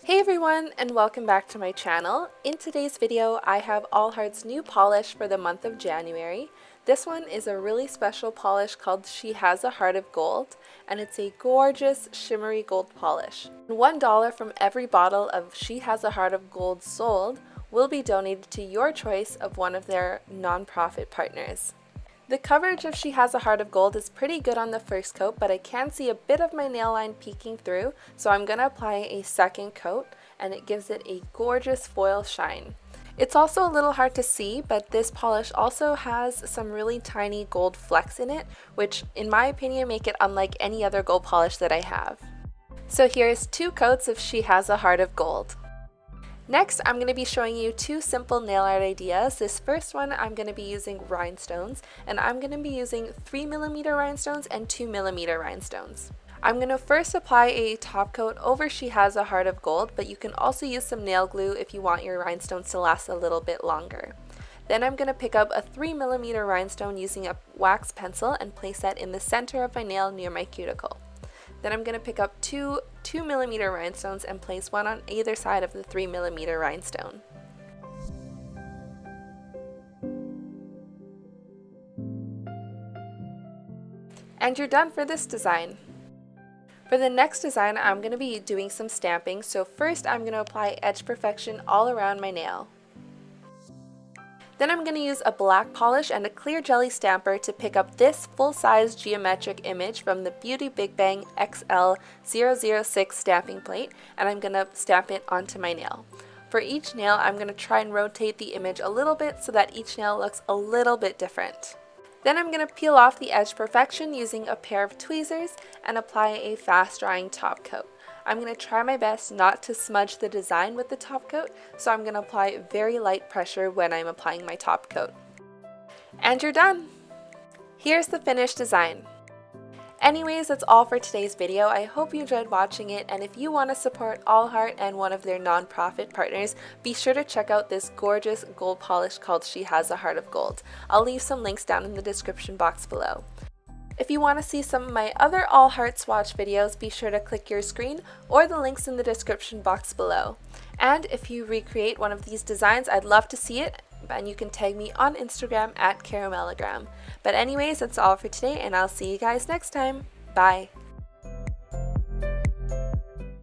Hey everyone, and welcome back to my channel. In today's video, I have All Heart's new polish for the month of January. This one is a really special polish called She Has a Heart of Gold, and it's a gorgeous shimmery gold polish. $1 from every bottle of She Has a Heart of Gold sold will be donated to your choice of one of their nonprofit partners. The coverage of She Has a Heart of Gold is pretty good on the first coat, but I can see a bit of my nail line peeking through, so I'm going to apply a second coat, and it gives it a gorgeous foil shine. It's also a little hard to see, but this polish also has some really tiny gold flecks in it, which in my opinion make it unlike any other gold polish that I have. So here's 2 coats of She Has a Heart of Gold. Next, I'm going to be showing you 2 simple nail art ideas. This first one, I'm going to be using rhinestones, and I'm going to be using 3mm rhinestones and 2mm rhinestones. I'm going to first apply a top coat over She Has a Heart of Gold, but you can also use some nail glue if you want your rhinestones to last a little bit longer. Then I'm going to pick up a 3mm rhinestone using a wax pencil and place that in the center of my nail near my cuticle. Then I'm going to pick up 2 2mm rhinestones and place one on either side of the 3mm rhinestone. And you're done for this design. For the next design, I'm going to be doing some stamping, so first I'm going to apply Edge Perfection all around my nail. Then I'm going to use a black polish and a clear jelly stamper to pick up this full-size geometric image from the Beauty Big Bang XL006 stamping plate, and I'm going to stamp it onto my nail. For each nail, I'm going to try and rotate the image a little bit so that each nail looks a little bit different. Then I'm going to peel off the Edge Perfection using a pair of tweezers and apply a fast-drying top coat. I'm going to try my best not to smudge the design with the top coat, so I'm going to apply very light pressure when I'm applying my top coat. And you're done! Here's the finished design. Anyways, that's all for today's video. I hope you enjoyed watching it, and if you want to support All Heart and one of their nonprofit partners, be sure to check out this gorgeous gold polish called She Has a Heart of Gold. I'll leave some links down in the description box below. If you want to see some of my other All Heart swatch videos, be sure to click your screen or the links in the description box below. And if you recreate one of these designs, I'd love to see it, and you can tag me on Instagram at caramellogram. But anyways, that's all for today, and I'll see you guys next time. Bye!